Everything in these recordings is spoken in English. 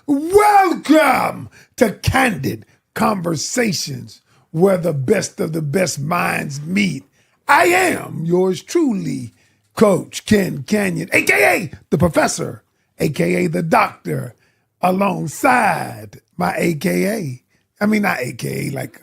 Welcome to Candid Conversations, where the best of the best minds meet. I am yours truly, Coach Ken Canion, a.k.a. the professor, a.k.a. the doctor, alongside my a.k.a. I mean, not a.k.a. like...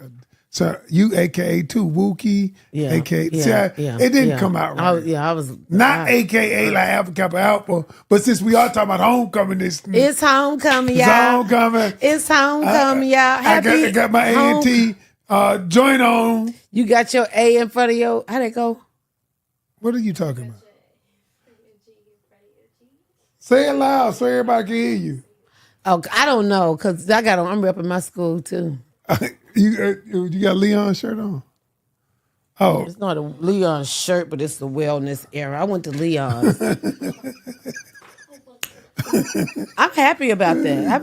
So you AKA too, Wookie, AKA. It didn't come out right. I was not AKA like Alpha Kappa Alpha, but since we are talking about homecoming, it's homecoming, y'all. It's homecoming. It's homecoming, y'all. I got my A&T joint on. You got your A in front of your. How'd it go? What are you talking about? Say it loud so everybody can hear you. Oh, I don't know, cause I'm repping my school too. You got Leon's shirt on? Oh. It's not a Leon shirt, but it's the wellness era. I went to Leon's. I'm happy about that. I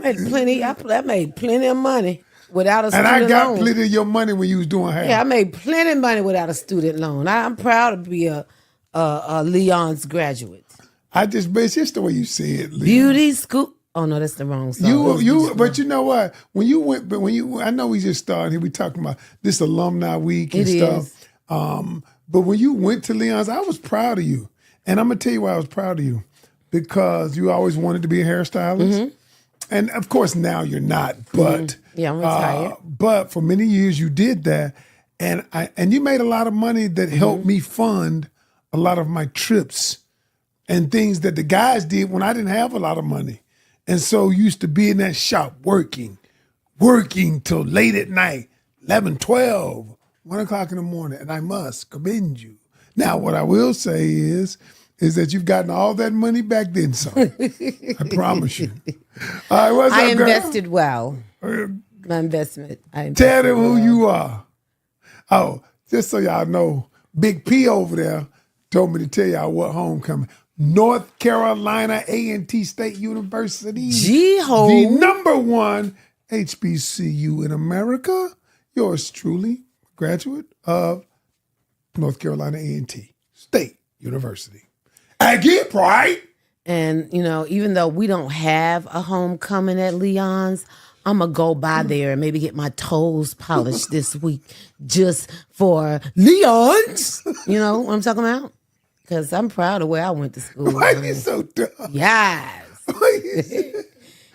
made plenty of money without a student loan. And I got plenty of your money when you was doing hair. Yeah, I made plenty of money without a student loan. I'm proud to be a Leon's graduate. It's just the way you say it, Leon. Beauty school. Oh no, that's the wrong song. But you know what? I know we just started here. We talking about this alumni week and stuff. But when you went to Leon's, I was proud of you, and I'm gonna tell you why I was proud of you, because you always wanted to be a hairstylist, and of course now you're not. But yeah, I'm retired. But for many years you did that, and you made a lot of money that helped me fund a lot of my trips and things that the guys did when I didn't have a lot of money. And so used to be in that shop working till late at night, 11, 12, 1 o'clock in the morning, and I must commend you. Now, what I will say is that you've gotten all that money back then, son. I promise you. All right, what's up, girl? I invested well. My investment. Tell them who you are. Oh, just so y'all know, Big P over there told me to tell y'all what homecoming. North Carolina A&T State University, G-ho. the #1 HBCU in America. Yours truly, graduate of North Carolina A&T State University. I get pride. And, even though we don't have a homecoming at Leon's, I'm going to go by there and maybe get my toes polished this week just for Leon's. You know what I'm talking about? Because I'm proud of where I went to school. Why are you so dumb? Yes.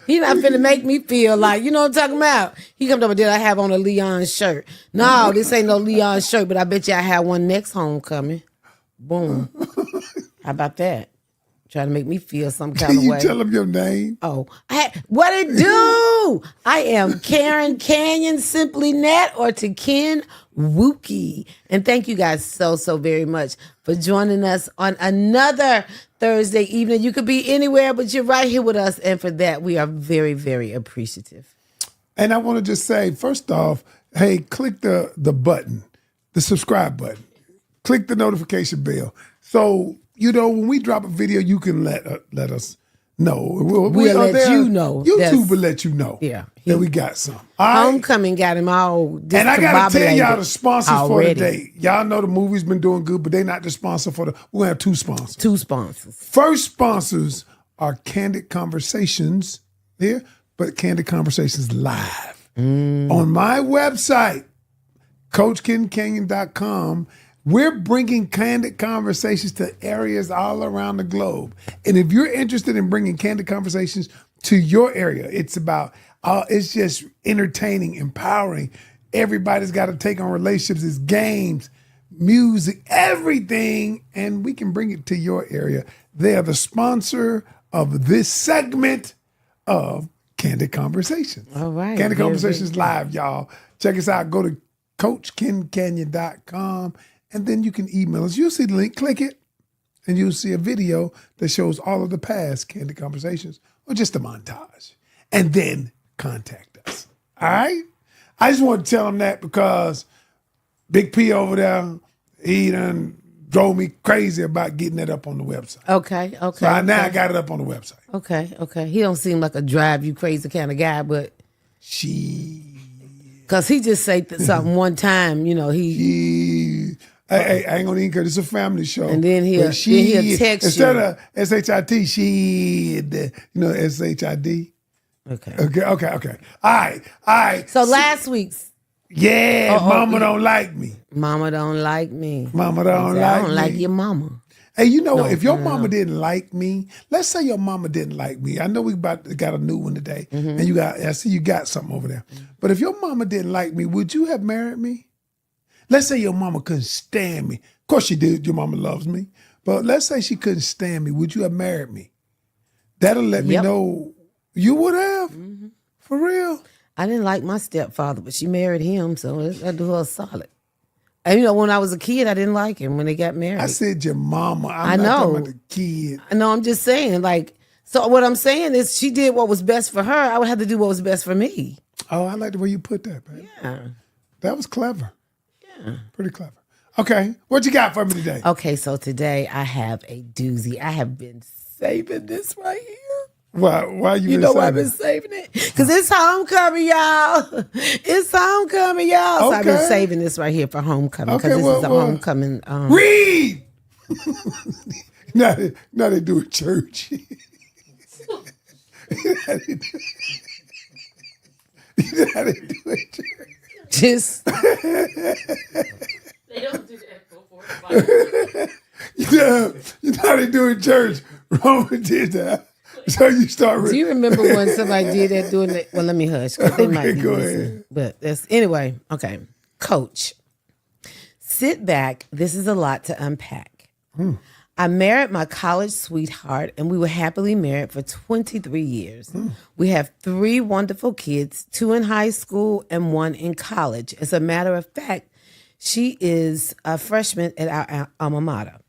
He not finna make me feel like, you know what I'm talking about? He comes up and did I have on a Leon shirt? No, this ain't no Leon shirt, but I bet you I have one next homecoming. Boom. How about that? Trying to make me feel some kind of way. Can you tell him your name? Oh, what it do? I am Karen Canion, simply Nat, or to Ken Wookie. And thank you guys so very much for joining us on another Thursday evening. You could be anywhere, but you're right here with us. And for that, we are very, very appreciative. And I want to just say, first off, hey, click the button, the subscribe button. Click the notification bell. So, when we drop a video, you can let us know. We'll let you know. YouTube will let you know that we got some. Homecoming got him all discombobulated. And I got to tell y'all the sponsors for today. Y'all know the movie's been doing good, but they're not the sponsor for we're going to have two sponsors. Two sponsors. First sponsors are Candid Conversations here, but Candid Conversations Live. On my website, CoachKenCanyon.com, we're bringing Candid Conversations to areas all around the globe. And if you're interested in bringing Candid Conversations to your area, it's just entertaining, empowering. Everybody's got to take on relationships. It's games, music, everything. And we can bring it to your area. They are the sponsor of this segment of Candid Conversations. All right. Candid Conversations Live, y'all. Check us out. Go to CoachKenCanyon.com. And then you can email us. You'll see the link, click it, and you'll see a video that shows all of the past Candid Conversations or just a montage. And then contact us. All right? I just want to tell them that because Big P over there, he done drove me crazy about getting that up on the website. Okay. So now I got it up on the website. Okay. He don't seem like a drive you crazy kind of guy, but... Because he just said something one time, Hey, I ain't gonna even because it's a family show. And then he'll text you. Instead of S-H-I-T, SHID. Okay. Okay. All right. So last week's Yeah, mama don't like me. mama don't like me. Mama don't like I don't me. like your mama. Hey, you know what? No, If your no, mama didn't like me, let's say your mama didn't like me. I know we got a new one today, and I see you got something over there. But if your mama didn't like me, would you have married me? Let's say your mama couldn't stand me. Of course she did. Your mama loves me. But let's say she couldn't stand me. Would you have married me? That'll let me know you would have. For real. I didn't like my stepfather, but she married him, so I do her a solid. And when I was a kid, I didn't like him when they got married. I said your mama. I I'm not know. talking about the kid. I know, I'm just saying, so what I'm saying is she did what was best for her. I would have to do what was best for me. Oh, I like the way you put that, baby. Yeah. That was clever. Yeah. Pretty clever. Okay, what you got for me today? Okay, so today I have a doozy. I have been saving this right here. Why you Why I've been saving it? Because it's homecoming, y'all. It's homecoming, y'all. So I've been Okay. saving this right here for homecoming. Because Okay, this is a homecoming. Read! now they do it church. Now they do it church. Just They don't do that before. You know how they do it church. Roman did that. So you start with. do you remember when somebody did that doing it? Well, let me hush because they might be go listening. ahead. But anyway. Okay, Coach, sit back. This is a lot to unpack. I married my college sweetheart, and we were happily married for 23 years. We have 3 wonderful kids, 2 in high school and 1 in college. As a matter of fact, she is a freshman at our alma mater.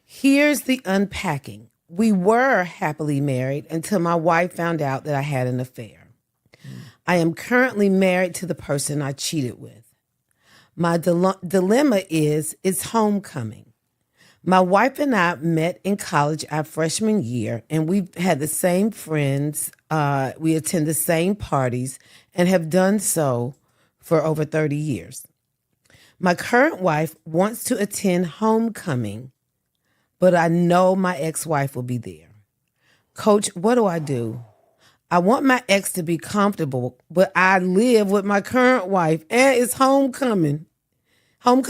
Here's the unpacking. We were happily married until my wife found out that I had an affair. I am currently married to the person I cheated with. My dilemma is it's homecoming. My wife and I met in college our freshman year, and we've had the same friends. We attend the same parties and have done so for over 30 years. My current wife wants to attend homecoming, but I know my ex-wife will be there. Coach, what do I do? I want my ex to be comfortable, but I live with my current wife, and it's homecoming. And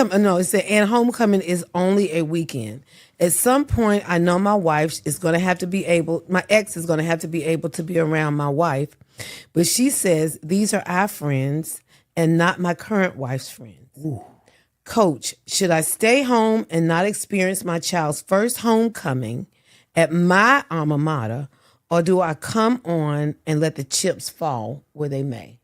homecoming is only a weekend. At some point, I know my ex is going to have to be able to be around my wife, but she says these are our friends and not my current wife's friends. Ooh. Coach, should I stay home and not experience my child's first homecoming at my alma mater, or do I come on and let the chips fall where they may?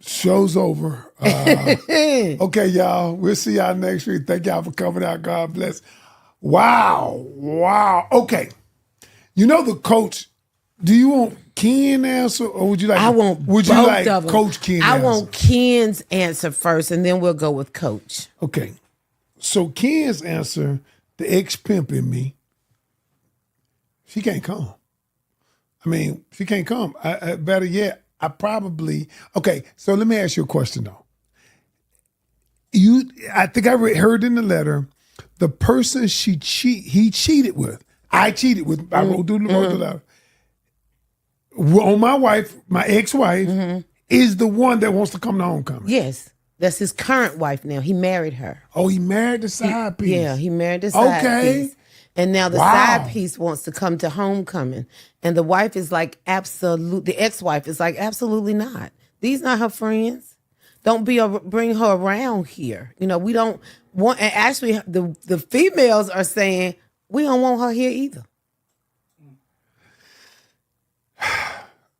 Show's over. Okay, y'all. We'll see y'all next week. Thank y'all for coming out. God bless. Wow. Okay. You know the coach. Do you want Ken answer, or would you like? Would you both like of them. Coach Ken? I answer? want Ken's answer first, and then we'll go with Coach. Okay. So Ken's answer, the ex-pimp in me, she can't come. I mean, she can't come. Better yet, I probably. Okay. So let me ask you a question though. I think I heard in the letter, the person he cheated with. I cheated with. I wrote the letter. On my wife, my ex-wife, is the one that wants to come to homecoming. Yes, that's his current wife now. He married her. Oh, he married the side piece. Yeah, he married the side piece. And now the side piece wants to come to homecoming. And the wife is like, the ex-wife is like, absolutely not. These not her friends. Don't bring her around here. We don't want, and actually the females are saying, we don't want her here either.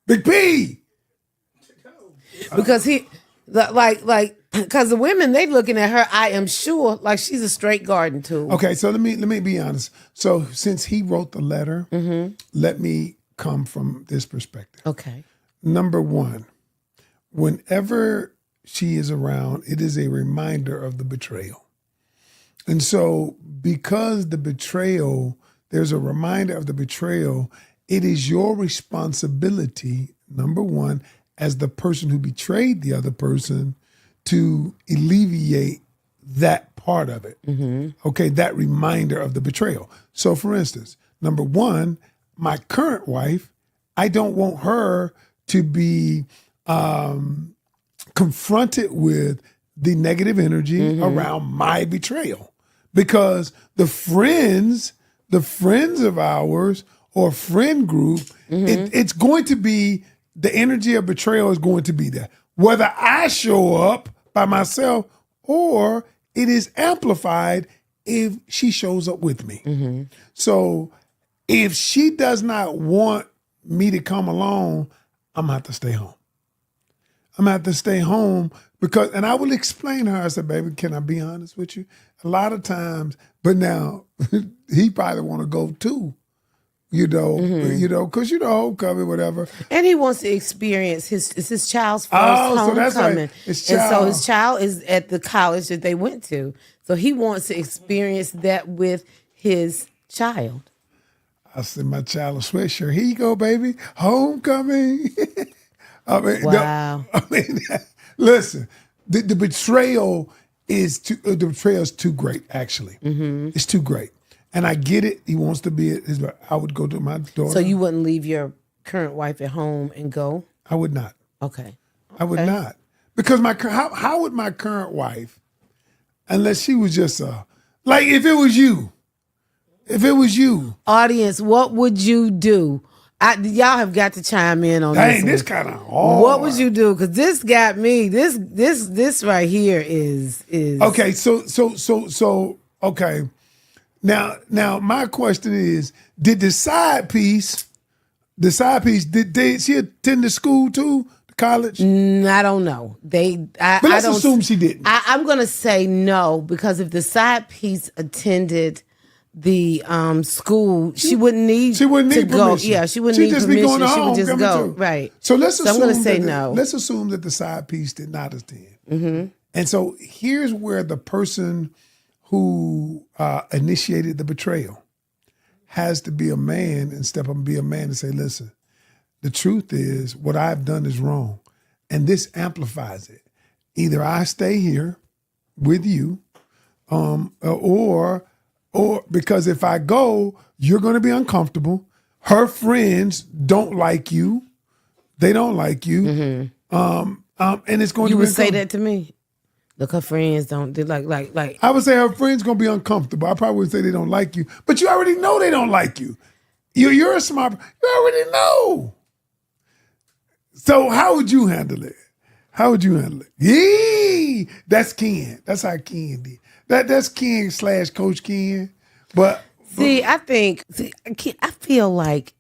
Big P. Because because the women, they looking at her, I am sure, like she's a straight garden tool. Okay, so let me be honest. So since he wrote the letter, let me come from this perspective. Okay. Number one, whenever she is around, it is a reminder of the betrayal. And so because the betrayal, there's a reminder of the betrayal, it is your responsibility, number one, as the person who betrayed the other person, to alleviate that part of it. Okay, that reminder of the betrayal. So for instance, number one, my current wife, I don't want her to be confronted with the negative energy around my betrayal, because the friends of ours or friend group, it's going to be, the energy of betrayal is going to be there, whether I show up by myself or it is amplified if she shows up with me. So if she does not want me to come along, I'm gonna have to stay home. I'm gonna have to stay home because, and I will explain to her, I said, baby, can I be honest with you? A lot of times, but now he probably want to go too, because homecoming, whatever. And he wants to experience his child's first So that's homecoming. right. His And so child. his child is at the college that they went to. So he wants to experience that with his child. I said, my child a sweatshirt. Here you go, baby. Homecoming. Wow. Listen, the betrayal is too great, actually. It's too great. And I get it. He wants to be I would go to my daughter. So you wouldn't leave your current wife at home and go? I would not. Okay. I would not. Because how would my current wife, unless she was just like if it was you. Audience, what would you do? Y'all have got to chime in on Dang, this. this kind of hard. What would you do? Because this got me. This right here is Okay, so okay. Now my question is, did the side piece, did she attend the school too, the college? I don't know. But let's assume she didn't. I'm gonna say no, because if the side piece attended the school, she wouldn't need to need go. permission. Yeah, she wouldn't She'd need just be permission. going to She would just homecoming go. too. Right. So let's assume I'm gonna say that no. Let's assume that the side piece did not attend. And so here's where the person who initiated the betrayal has to be a man and step up and be a man and say, listen, the truth is what I've done is wrong. And this amplifies it. Either I stay here with you, or because if I go, you're going to be uncomfortable. Her friends don't like you. They don't like you. And it's going to be You would say that to me? Look, her friends don't do like. I would say her friends going to be uncomfortable. I probably would say they don't like you. But you already know they don't like you. You're a smart, you already know. So how would you handle it? How would you handle it? Yee! That's Ken. That's how Ken did. That's Ken / Coach Ken. But I feel like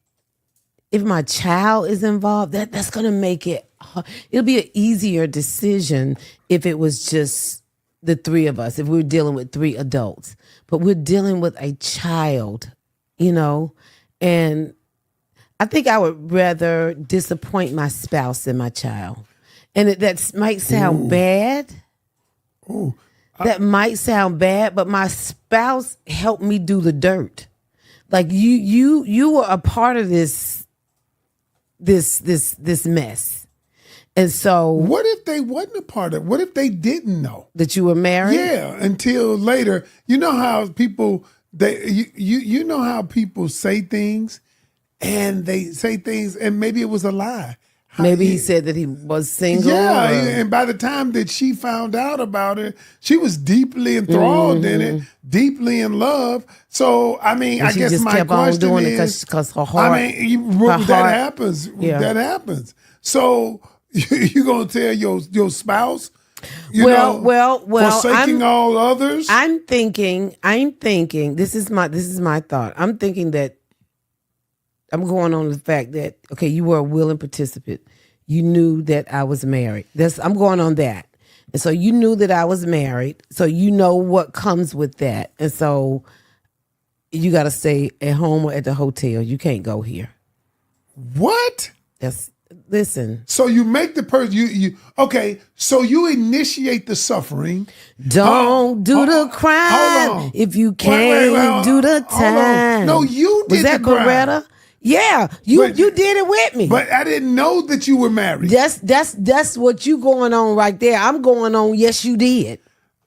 if my child is involved, that's gonna make it. It'll be an easier decision if it was just the three of us. If we were dealing with three adults, but we're dealing with a child, and I think I would rather disappoint my spouse than my child. And that might sound bad. That might sound bad, but my spouse helped me do the dirt. Like you were a part of this mess. And so what if they wasn't a part of it? What if they didn't know that you were married? Yeah, until later. You know how people you know how people say things, and they say things and maybe it was a lie. Maybe he said that he was single. Yeah, and by the time that she found out about it, she was deeply enthralled in it, deeply in love. So, I mean, And I she guess just my kept on question doing is, it because her heart. I mean, her that heart- happens. Yeah. That happens. So, you gonna tell your spouse, Well, forsaking all others? I'm thinking. This is my thought. I'm thinking that I'm going on the fact that okay, you were a willing participant. You knew that I was married. I'm going on that, and so you knew that I was married. So you know what comes with that, and so you got to stay at home or at the hotel. You can't go here. What? Listen. So you make the person you okay. So you initiate the suffering. Don't do the crime hold on. if you Wait, can't do the hold on. time. No, you did Was that the crime. Coretta? Yeah, you But- did it with me. But I didn't know that you were married. That's what you going on right there. I'm going on. Yes, you did.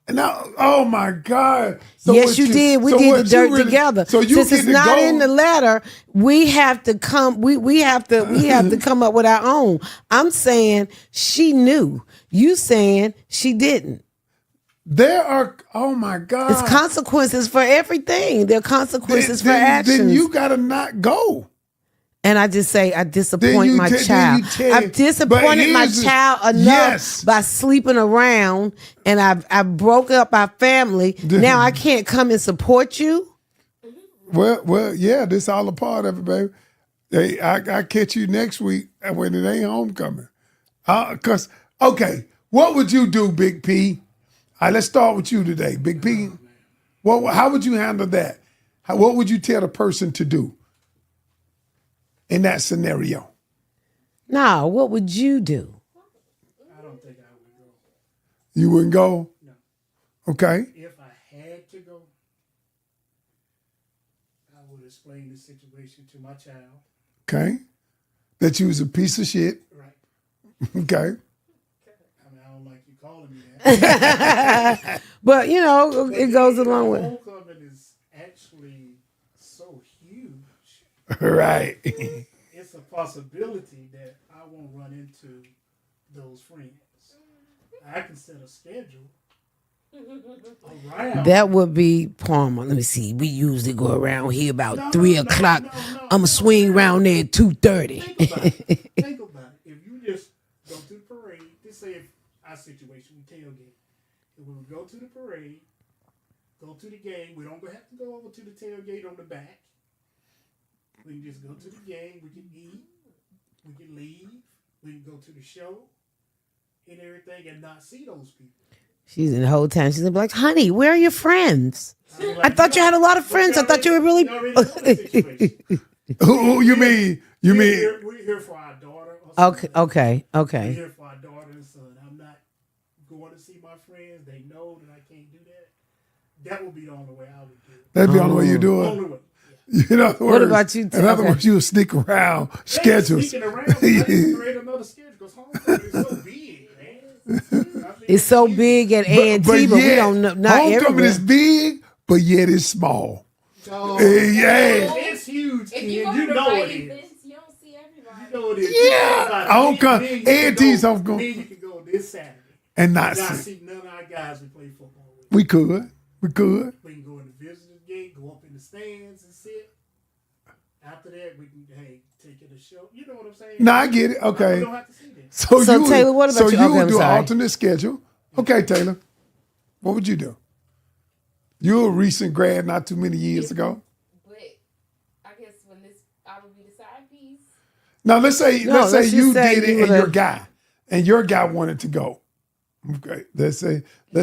Now, oh my God! Yes, what you did. We so did what the you dirt really- together. So you Since get it's to not go, in the letter, we have to come. We have to come up with our own. I'm saying she knew. You saying she didn't. There are. Oh my God! It's consequences for everything. There are consequences for then actions. you gotta not go. And I just say I disappoint you my then child. you tell- I've disappointed but my here's the- child enough Yes. by sleeping around, and I broke up our family. Now I can't come and support you. Well, yeah. This all a part of it, baby. Hey, I catch you next week when it ain't homecoming. Okay, what would you do, Big P? All right, let's start with you today, Big P. How would you handle that? What would you tell the person to do in that scenario? No, what would you do? I don't think I would go. You wouldn't go? No. Okay. If I had to go, I would explain the situation to my child. Okay. That you was a piece of shit. Right. Okay. I mean, I don't like you calling me that. But you know, it goes along with. Homecoming is actually so huge. Right. It's a possibility that I won't run into those friends. I can set a schedule around. That would be Palmer. Let me see. We usually go around here about 3 o'clock. I'ma swing around there at 2:30. Think about it. Think about it. If you just go to the parade, just say if our situation, we tailgate. If we would go to the parade, go to the game, we don't have to go over to the tailgate on the back. We can just go to the game, we can eat, we can leave, we can go to the show and everything and not see those people. She's in the whole time. She's gonna be like, "Honey, where are your friends? I mean, I thought you had a lot of friends. I thought you were really." we already know the situation. Who you mean? You mean? We're here for our daughter. Or Okay, son. okay, We're okay. here for our daughter and son. I'm not going to see my friends. They know that I can't do that. That would be the only way I would do it. That'd be the only way you do it. Only way. In other words, about you, In other okay. words, you would sneak around schedules. Sneaking around, I need to create another schedule because homecoming is so big, man. I mean, It's so big at A&T, but we yet, don't know. Not homecoming everywhere. is big, but yet it's small. So, Yeah. it's huge, If kid. you go You to know the it right is. events, you don't see everybody. You know it is. Yeah. Homecoming. A&T's homecoming. Me and you can go this Saturday. And not Not see. see none of our guys we play football with. We could. We could. We can go in the visitor's gate, go up in the stands and sit. After that, we can, take it to show. You know what I'm saying? No, I get it. We Okay. don't have to see that. So, So, you would, Taylor, what about so you? you Okay, would I'm do an sorry. alternate schedule. Okay, Taylor. What would you do? You were a recent grad not too many years ago. But I guess when I would be the side piece. Now let's say No, let's say let's you just say did it you and would've- your guy wanted to go. Okay. Let's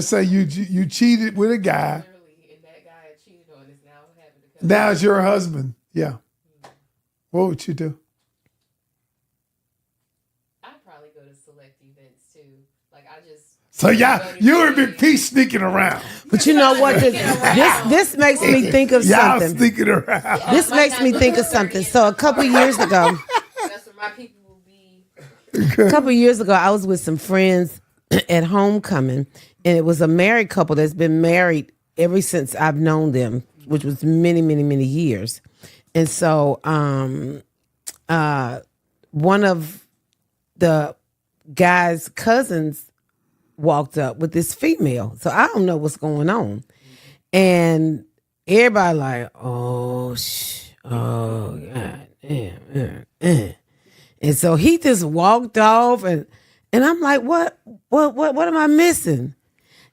say you cheated with a guy. Literally, and that guy I cheated on is now having to come. Now it's your husband. Yeah. What would you do? I'd probably go to select events too. Like I just. So you were a big piece sneaking around. But you know what? This makes me think of Y'all something. sneaking around. This makes me think of something. So a couple years ago, That's where my people will be. a couple years ago, I was with some friends at homecoming, and it was a married couple that's been married ever since I've known them, which was many, many, many years. And so, one of the guy's cousins walked up with this female. So I don't know what's going on, and everybody like, oh, god damn. And so he just walked off, and I'm like, what am I missing?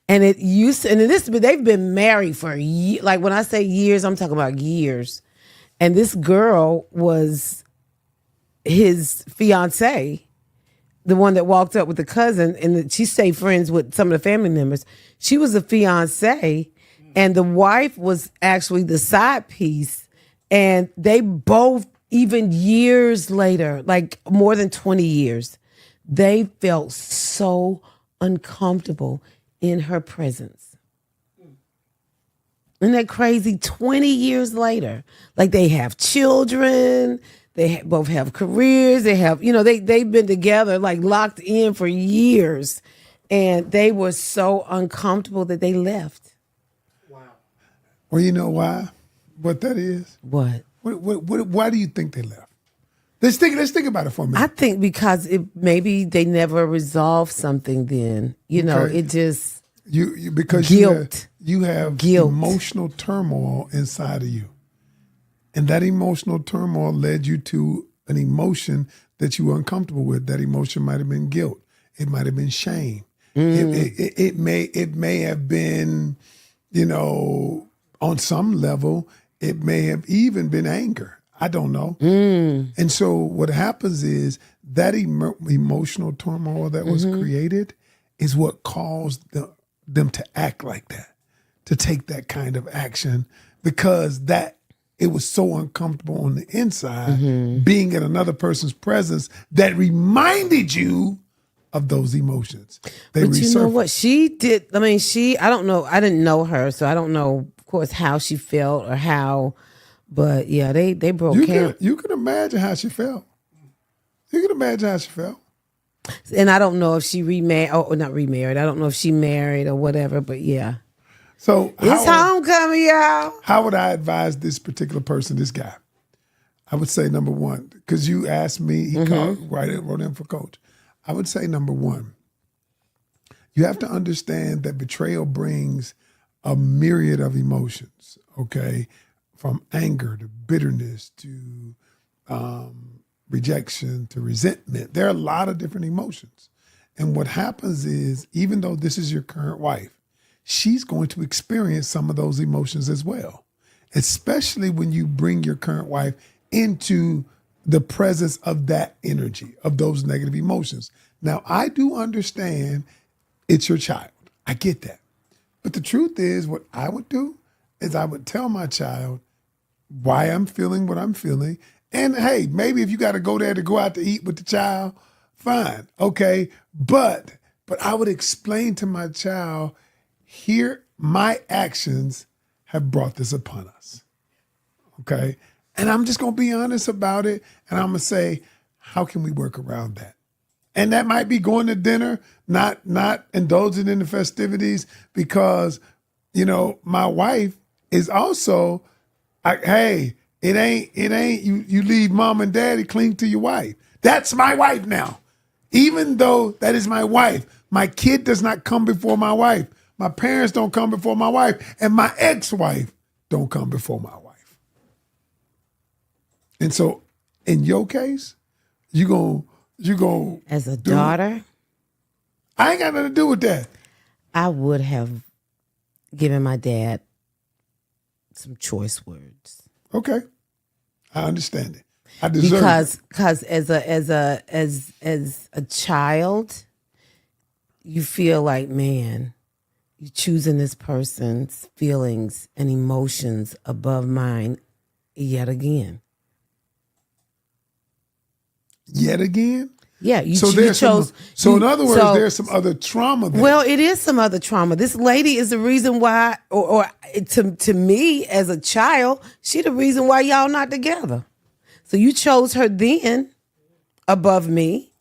And it used to, and they've been married for like when I say years, I'm talking about years. And this girl was his fiance, the one that walked up with the cousin, and she stayed friends with some of the family members. She was a fiance, and the wife was actually the side piece. And they both, even years later, like more than 20 years, they felt so uncomfortable in her presence. Isn't that crazy? 20 years later, like they have children, they both have careers, they have, they've been together, like locked in for years. And they were so uncomfortable that they left. Wow. Well, you know why? What that is? What? Why do you think they left? Let's think about it for a I minute. think because maybe they never resolved something then. You know, Okay. it just Because guilt. you have Guilt. emotional turmoil inside of you. And that emotional turmoil led you to an emotion that you were uncomfortable with. That emotion might have been guilt. It might have been shame. It may have been, on some level, it may have even been anger. I don't know. And so what happens is that emotional turmoil that was created is what caused them to act like that, to take that kind of action, because it was so uncomfortable on the inside, being in another person's presence that reminded you of those emotions. They But you know resurfaced. what? She did. I mean, I don't know. I didn't know her, so I don't know, of course, how she felt or how. But yeah, they broke camp. You can imagine how she felt. You can imagine how she felt. And I don't know if she remarried or not remarried. I don't know if she married or whatever, but yeah. So It's homecoming, y'all. how would I advise this particular person, this guy? I would say number one, because you asked me, he wrote in for coach. I would say number one, you have to understand that betrayal brings a myriad of emotions, okay? From anger to bitterness to rejection to resentment. There are a lot of different emotions. And what happens is, even though this is your current wife, she's going to experience some of those emotions as well, especially when you bring your current wife into the presence of that energy, of those negative emotions. Now, I do understand it's your child. I get that. But the truth is, what I would do is I would tell my child why I'm feeling what I'm feeling. And hey, maybe if you got to go there to go out to eat with the child, fine, okay. But I would explain to my child, here, my actions have brought this upon us, okay? And I'm just going to be honest about it. And I'm going to say, how can we work around that? And that might be going to dinner, not indulging in the festivities, because, my wife is also, hey, it ain't you leave mom and daddy, cling to your wife. That's my wife now. Even though that is my wife, my kid does not come before my wife. My parents don't come before my wife, and my ex-wife don't come before my wife. And so in your case, you go As a daughter, I ain't got nothing to do with that. I would have given my dad some choice words. Okay. I understand it. I deserve it. Because as a child, you feel like, man, you're choosing this person's feelings and emotions above mine yet again. Yet again? Yeah, you So chose. in other words, there's some other trauma there. Well, it is some other trauma. This lady is the reason why, or to me as a child, she the reason why y'all not together. So you chose her then above me,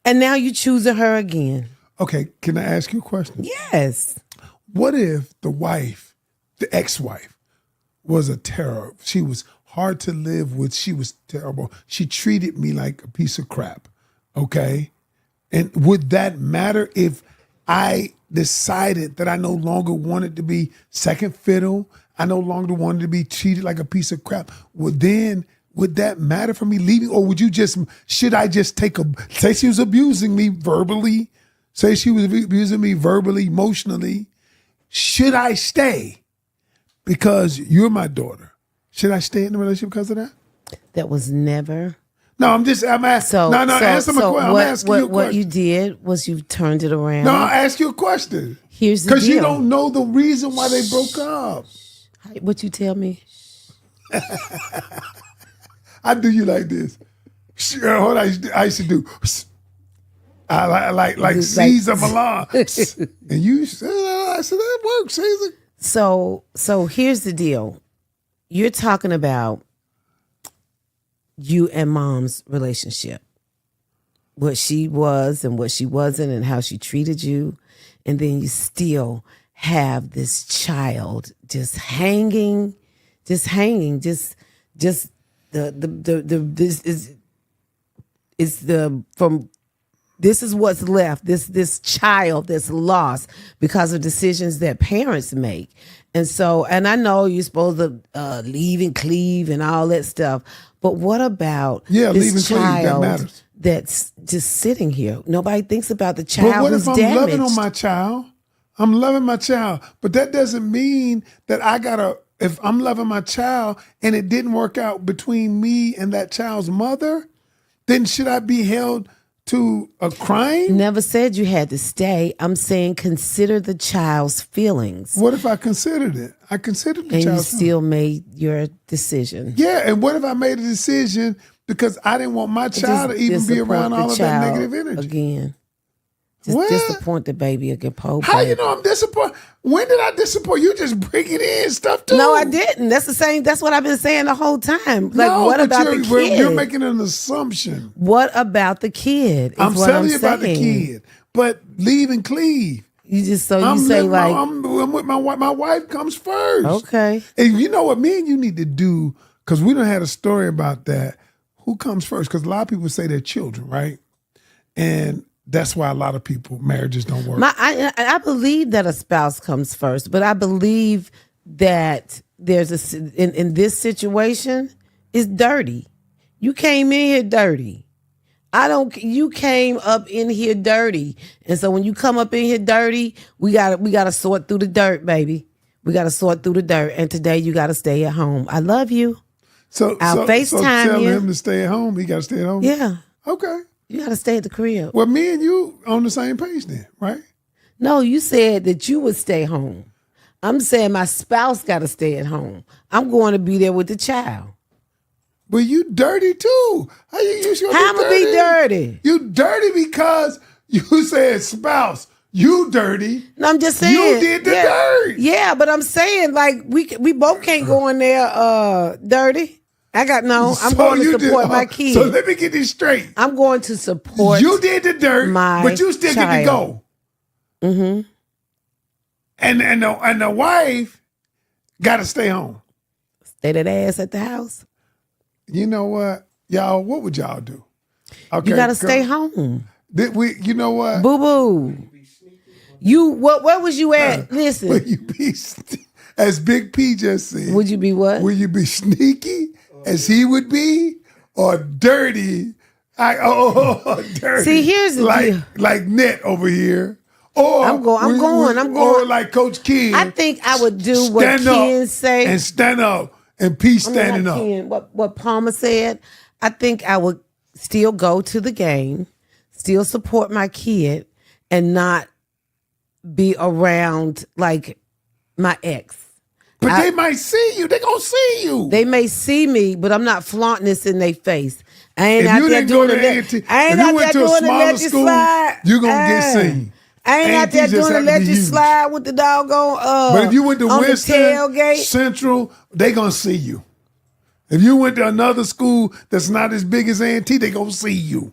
and now you choosing her again. Okay, can I ask you a question? Yes. What if the wife, the ex-wife, was a terror? She was hard to live with. She was terrible. She treated me like a piece of crap. Okay. And would that matter if I decided that I no longer wanted to be second fiddle? I no longer wanted to be treated like a piece of crap. Would that matter for me leaving? Or should I just say she was abusing me verbally, say she was abusing me verbally, emotionally. Should I stay because you're my daughter? Should I stay in the relationship because of that? That was never. No, I'm asking. Answer my question. I'm asking you a question. What you did was you turned it around. No, I'll ask you a question. Here's the deal. Because you don't know the reason why they broke up. What you tell me? I do you like this. What I used to do. I like C's of Milan. And you said, I said, that works, Caesar. So here's the deal. You're talking about you and mom's relationship. what she was and what she wasn't and how she treated you, and then you still have this child just hanging, just this is what's left. This child that's lost because of decisions that parents make. And so, and I know you're supposed to leave and cleave and all that stuff, but what about leave and cleave, that child matters. that's just sitting here? Nobody thinks about the child But what who's if I'm damaged. loving on my child? I'm loving my child, but that doesn't mean that if I'm loving my child and it didn't work out between me and that child's mother, then should I be held to a crime? Never said you had to stay. I'm saying consider the child's feelings. What if I considered it? I considered the And you child's still made your decision. Yeah, and what if I made a decision because I didn't want my child to even be around all of that negative energy? Again. Just What? disappoint the baby again, Pope. How you know I'm disappointed? When did I disappoint? You just bringing in stuff too. No, I didn't. That's the same. That's what I've been saying the whole time. Like, No, what but about the kid? You're making an assumption. What about the kid? I'm telling you about the kid. But leave and cleave. You just so you I'm say living- like, I'm with my wife. My wife comes first. okay. And you know what me and you need to do, because we done had a story about that. Who comes first? Because a lot of people say their children, right? And that's why a lot of people, marriages don't work. I believe that a spouse comes first, but I believe that there's in this situation, it's dirty. You came in here dirty. You came up in here dirty. And so when you come up in here dirty, we gotta sort through the dirt, baby. We gotta sort through the dirt. And today you gotta stay at home. I love you. So FaceTime tell you. him to stay at home. He got to stay at home? Yeah. Okay. You gotta stay at the crib. Well, me and you on the same page then, right? No, you said that you would stay home. I'm saying my spouse gotta stay at home. I'm going to be there with the child. But you dirty too. How How I'ma be dirty? You dirty because you said spouse. You dirty. No, I'm just saying. You did the dirt. Yeah, but I'm saying like we both can't go in there dirty. I'm going to support my kid. So let me get this straight. I'm going to support. You did the dirt, but you still get to go. Mm-hmm. And the wife got to stay home. Stay that ass at the house. You know what, y'all? What would y'all do? Okay, You got to stay home. You know what? Boo boo. Where was you at? Listen. Will you be, as Big P just said? Would you be what? Will you be sneaky as he would be, or dirty? Dirty. See, here's the deal. Like Net over here. Or I'm going. Or like Coach Ken. I think I would do what Ken say. And stand up. And P standing up. Ken, what Palmer said. I think I would still go to the game, still support my kid, and not be around like my ex. But they might see you. They gonna see you. They may see me, but I'm not flaunting this in their face. I ain't if out you there didn't go doing to it. A&T, if you went to a smaller school, you're gonna get seen. I ain't out there A&T just doing have the to be let you huge. slide with the doggone But if you went to on Winston, the tailgate. Central, they gonna see you. If you went to another school that's not as big as A&T, they gonna see you.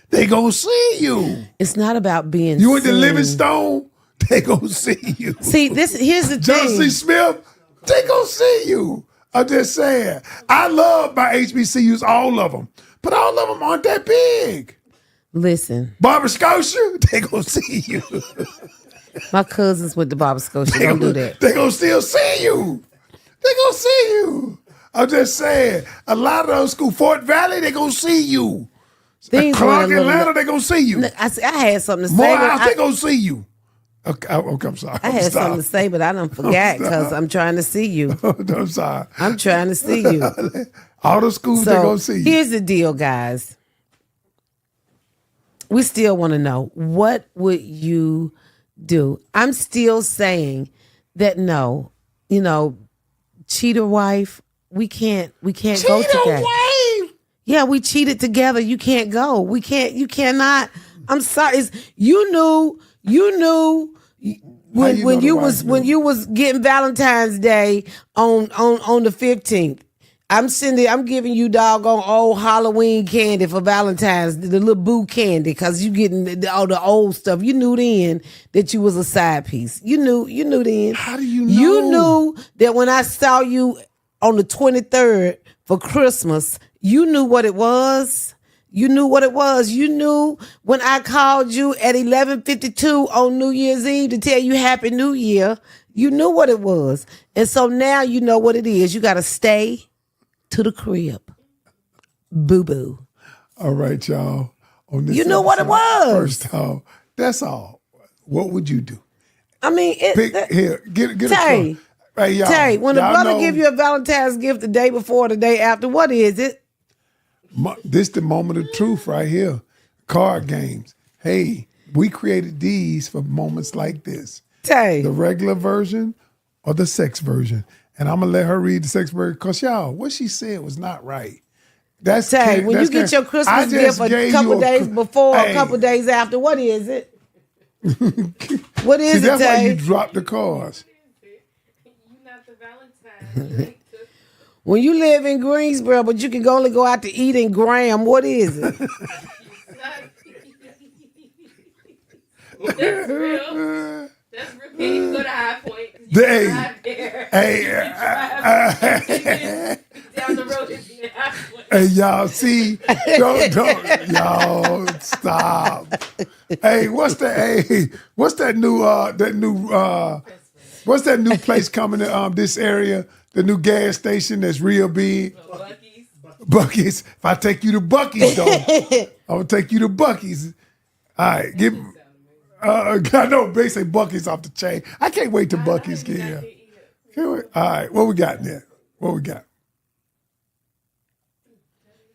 They gonna see you. It's not about being You went to seen. Livingstone, they gonna see you. See, here's the John thing. C. Smith, they gonna see you. I'm just saying. I love my HBCUs, all of them. But all of them aren't that big. Listen, Barbara Scotia, they gonna see you. my cousins went to Barbara Scotia. Don't do that. They gonna still see you. They gonna see you. I'm just saying. A lot of those schools, Fort Valley, they gonna see you. Things Clark, were a little- Atlanta, they gonna see you. I had something to say. but Morehouse, they gonna see you. Okay, I'm sorry. I had something to say, but I done forgot because I'm trying to see you. I'm sorry. I'm trying to see you. All the schools, they gonna see you. Here's the deal, guys. We still want to know, what would you do? I'm still saying that no, cheater wife, we can't go together. Wife. Yeah, we cheated together. You can't go. You cannot. I'm sorry. You knew when you was getting Valentine's Day on the 15th. I'm giving you doggone old Halloween candy for Valentine's, the little boo candy, because you getting all the old stuff. You knew then that you was a side piece. You knew then. How do you know? You knew that when I saw you on the 23rd for Christmas, you knew what it was. You knew what it was. You knew when I called you at 11:52 on New Year's Eve to tell you Happy New Year. You knew what it was. And so now you know what it is. You got to stay to the crib. Boo-boo. All right, y'all. On this You knew what it was. First off, that's all. What would you do? I mean, Get Terry, a hey, y'all. Terry, when a y'all brother know, give you a Valentine's gift the day before or the day after, what is it? This the moment of truth right here. Card games. Hey, we created these for moments like this. Terry. The regular version or the sex version. And I'm going to let her read the sex version because, y'all, what she said was not right. That's Terry, when you get your Christmas gift a couple days before, a couple days after, what is it? What is See, it, that's why Terry? you dropped the cards. You not the Valentine. When you live in Greensboro, but you can only go out to eat in Graham, what is it? That's real. That's real. You go to High Point. Hey, Drive there. hey, Down the road is the High Point. hey, y'all, see, don't, y'all, stop. Hey, what's that new place coming to this area? The new gas station that's real big. Buc-ee's. Buc-ee's. If I take you to Buc-ee's, though, I'm gonna take you to Buc-ee's. All right, I know basically Buc-ee's off the chain. I can't wait till Buc-ee's get here. Can't wait. All right, what we got there? What we got?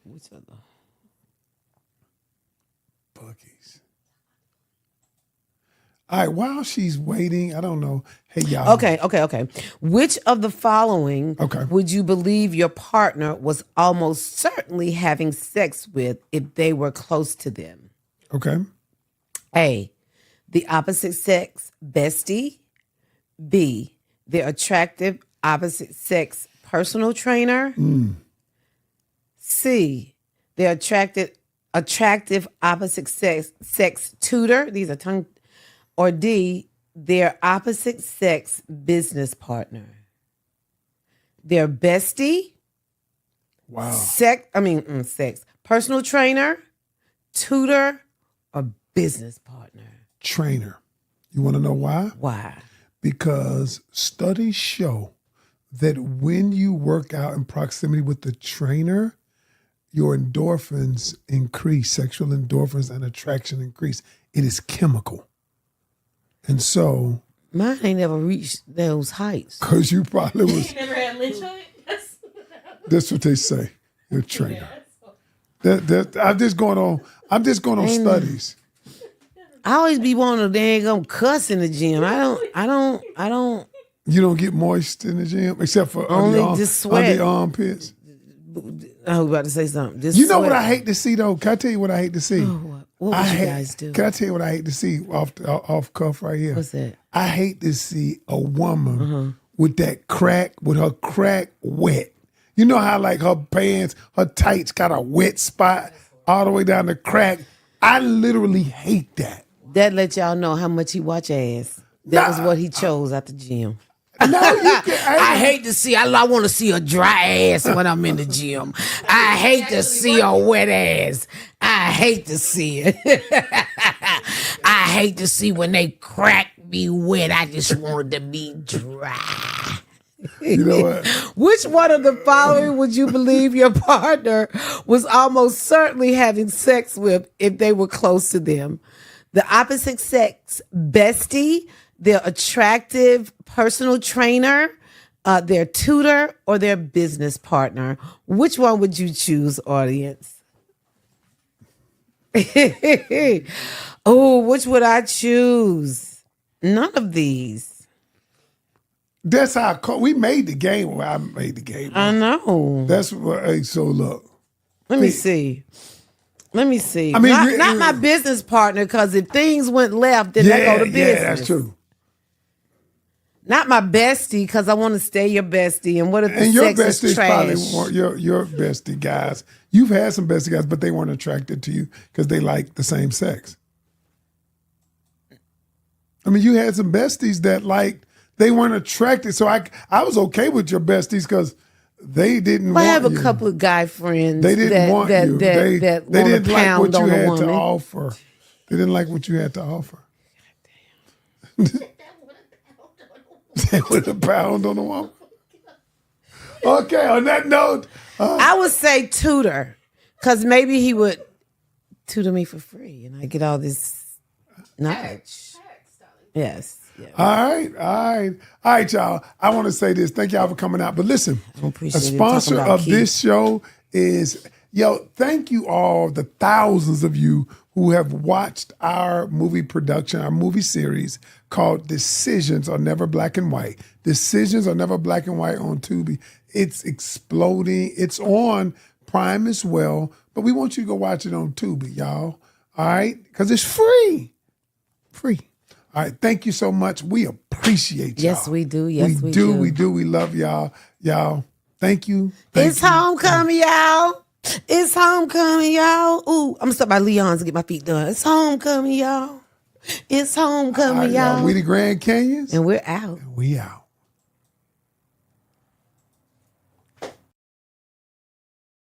Which other? Buc-ee's. All right, while she's waiting, I don't know. Hey, y'all. Okay. Which of the following would you believe your partner was almost certainly having sex with if they were close to them? Okay. A, the opposite sex bestie. B, the attractive opposite sex personal trainer. C, the attractive opposite sex tutor. These are tongue. Or D, their opposite sex business partner. Their bestie. Wow. Sex. Personal trainer, tutor, or business partner. Trainer. You want to know why? Why? Because studies show that when you work out in proximity with the trainer, your endorphins increase, sexual endorphins and attraction increase. It is chemical. And so... Mine ain't never reached those heights. Because you probably was... You never had lynch hunt? That's what they say. You're a trainer. I'm just going on studies. I always be wanting to dang gonna cuss in the gym. I don't. You don't get moist in the gym except for Only under just sweat. under the armpits. I was about to say something. Just You know what sweat. I hate to see though? Can I tell you what I hate to see? What would you guys do? Can I tell you what I hate to see off cuff right here? What's that? I hate to see a woman with that crack, with her crack wet. You know how like her pants, her tights got a wet spot all the way down the crack. I literally hate that. That let y'all know how much he watch ass. That was what he chose at the gym. No, you can. I hate to see. I want to see a dry ass when I'm in the gym. I hate to see a wet ass. I hate to see it. I hate to see when they crack me wet. I just want it to be dry. You know what? Which one of the following would you believe your partner was almost certainly having sex with if they were close to them? The opposite sex bestie, their attractive personal trainer, their tutor, or their business partner. Which one would you choose, audience? Oh, which would I choose? None of these. That's how we made the game. Well, I made the game. I know. That's what. Hey, so look. Let me see. I mean, not my business partner, because if things went left, then I go to business. Yeah, that's true. Not my bestie, because I want to stay your bestie. And what if the And your sex besties is probably trash? weren't your bestie guys. You've had some bestie guys, but they weren't attracted to you because they like the same sex. I mean, you had some besties that they weren't attracted. So I was okay with your besties because they didn't I want have a you. couple of guy friends. They didn't want you. They didn't like pound what you on a had to woman. offer. They didn't like what you had to offer. They would have pound on a woman. Okay, on that note. I would say tutor, because maybe he would tutor me for free and I get all this knowledge. Yes. Yeah. All right, y'all. I want to say this. Thank y'all for coming out. But listen, I appreciate a you sponsor talking about of this show is, thank you all, the thousands of you who have watched our movie production, our movie series called Decisions Are Never Black and White. Decisions Are Never Black and White on Tubi. It's exploding. It's on Prime as well. But we want you to go watch it on Tubi, y'all. All right? Because it's free. Free. All right. Thank you so much. We appreciate y'all. Yes, we do. Yes, we do. do. We do. We love y'all. Y'all, thank you. It's homecoming, y'all. It's homecoming, y'all. Ooh, I'm gonna stop by Leon's to get my feet done. It's homecoming, y'all. It's homecoming, All right, y'all. We the Grand Canyons. And we're out. We out.